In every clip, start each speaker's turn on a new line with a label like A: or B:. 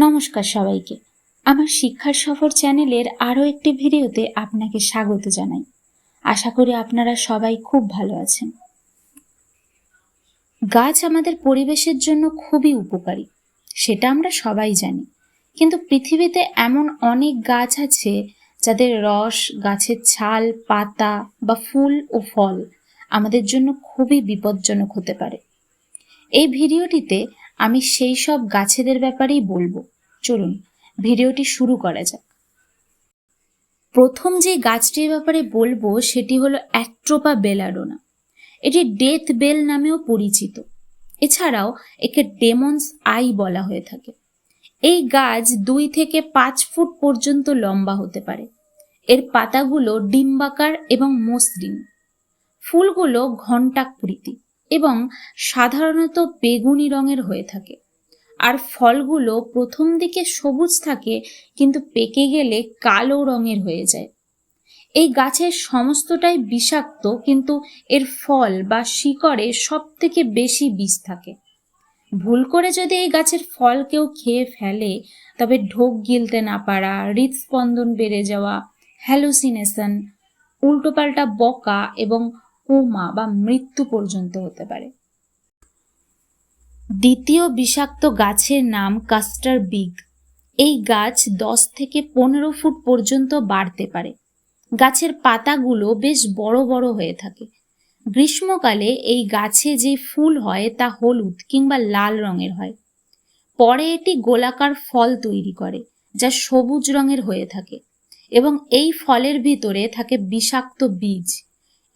A: নমস্কার সবাইকে। আমার শিক্ষার সফর চ্যানেলের আরও একটি ভিডিওতে আপনাকে স্বাগত জানাই। আশা করি আপনারা সবাই খুব ভালো আছেন। গাছ আমাদের পরিবেশের জন্য খুবই উপকারী, সেটা আমরা সবাই জানি। কিন্তু পৃথিবীতে এমন অনেক গাছ আছে যাদের রস, গাছের ছাল, পাতা বা ফুল ও ফল আমাদের জন্য খুবই বিপজ্জনক হতে পারে। এই ভিডিওটিতে আমি সেই সব গাছেদের ব্যাপারেই বলবো। চলুন ভিডিওটি শুরু করা যাক। প্রথম যে গাছটির ব্যাপারে বলবো সেটি হলো অ্যাট্রোপা বেলাডোনা। এটি ডেথ বেল নামেও পরিচিত। এছাড়াও একে ডেমন্স আই বলা হয়ে থাকে। এই গাছ 2 থেকে 5 ফুট পর্যন্ত লম্বা হতে পারে। এর পাতাগুলো ডিম্বাকার এবং মসৃণ। ফুলগুলো ঘণ্টাকৃতি এবং সাধারণত বেগুনি রঙের হয়ে থাকে। আর ফলগুলো প্রথম দিকে সবুজ থাকে, কিন্তু পেকে গেলে কালো রঙের হয়ে যায়। এই গাছের সমস্তটাই বিষাক্ত, কিন্তু এর ফল বা শিকড়ে সব থেকে বেশি বিষ থাকে। ভুল করে যদি এই গাছের ফল কেউ খেয়ে ফেলে, তবে ঢোক গিলতে না পারা, হৃদস্পন্দন বেড়ে যাওয়া, হ্যালুসিনেশন, উল্টোপাল্টা বকা এবং কোমা বা মৃত্যু পর্যন্ত হতে পারে। দ্বিতীয় বিষাক্ত গাছের নাম কাস্টার বিগ। এই গাছ 10 থেকে 15 ফুট পর্যন্ত বাড়তে পারে। গাছের পাতাগুলো বেশ বড় বড় হয়ে থাকে। গ্রীষ্মকালে এই গাছে যে ফুল হয় তা হলুদ কিংবা লাল রঙের হয়। পরে এটি গোলাকার ফল তৈরি করে, যা সবুজ রঙের হয়ে থাকে এবং এই ফলের ভিতরে থাকে বিষাক্ত বীজ।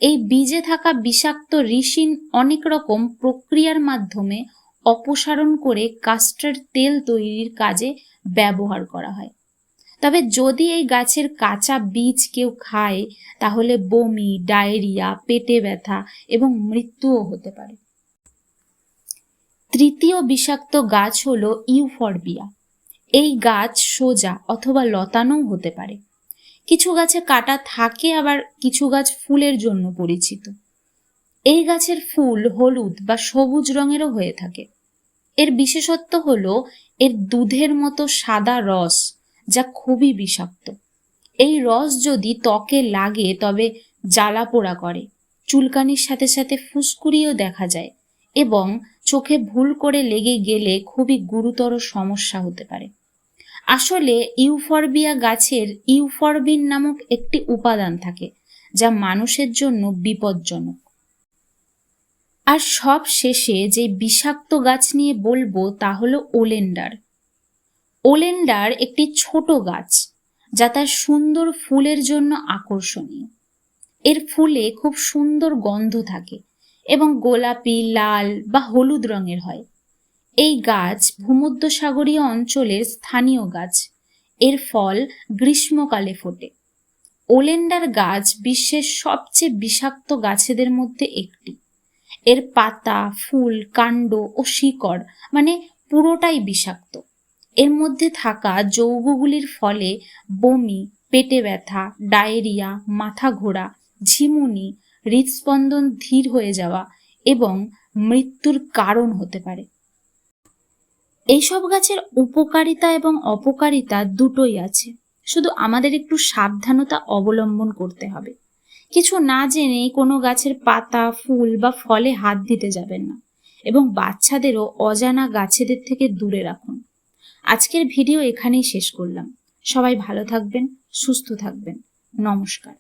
A: এই বীজে থাকা বিষাক্ত রিসিন অনেক রকম প্রক্রিয়ার মাধ্যমে অপসারণ করে কাস্টার তেল তৈরির কাজে ব্যবহার করা হয়। তবে যদি এই গাছের কাঁচা বীজ কেউ খায়, তাহলে বমি, ডায়রিয়া, পেটে ব্যথা এবং মৃত্যুও হতে পারে। তৃতীয় বিষাক্ত গাছ হলো ইউফরবিয়া। এই গাছ সোজা অথবা লতানোও হতে পারে। কিছু গাছে কাঁটা থাকে, আবার কিছু গাছ ফুলের জন্য পরিচিত। এই গাছের ফুল হলুদ বা সবুজ রঙেরও হয়ে থাকে। এর বিশেষত্ব হলো এর দুধের মতো সাদা রস, যা খুবই বিষাক্ত। এই রস যদি ত্বকে লাগে তবে জ্বালা পোড়া করে, চুলকানির সাথে সাথে ফুসকুড়িও দেখা যায় এবং চোখে ভুল করে লেগে গেলে খুবই গুরুতর সমস্যা হতে পারে। আসলে ইউফরবিয়া গাছের ইউফরবিন নামক একটি উপাদান থাকে, যা মানুষের জন্য বিপজ্জনক। আর সব শেষে যে বিষাক্ত গাছ নিয়ে বলবো তা হলো ওলেন্ডার। ওলেন্ডার একটি ছোট গাছ, যা তার সুন্দর ফুলের জন্য আকর্ষণীয়। এর ফুলে খুব সুন্দর গন্ধ থাকে এবং গোলাপি, লাল বা হলুদ রঙের হয়। এই গাছ ভূমধ্যসাগরীয় অঞ্চলের স্থানীয় গাছ। এর ফল গ্রীষ্মকালে ফোটে। ওলেন্ডার গাছ বিশ্বের সবচেয়ে বিষাক্ত গাছেদের মধ্যে একটি। এর পাতা, ফুল, কাণ্ড ও শিকড় পুরোটাই বিষাক্ত। এর মধ্যে থাকা যৌগগুলির ফলে বমি, পেটে ব্যথা, ডায়রিয়া, মাথা ঘোরা, ঝিমুনি, হৃদস্পন্দন ধীর হয়ে যাওয়া এবং মৃত্যুর কারণ হতে পারে। এইসব গাছের উপকারিতা এবং অপকারিতা দুটোই আছে, শুধু আমাদের একটু সাবধানতা অবলম্বন করতে হবে। কিছু না জেনে কোনো গাছের পাতা, ফুল বা ফলে হাত দিতে যাবেন না এবং বাচ্চাদেরও অজানা গাছেদের থেকে দূরে রাখুন। আজকের ভিডিও এখানেই শেষ করলাম। সবাই ভালো থাকবেন, সুস্থ থাকবেন। নমস্কার।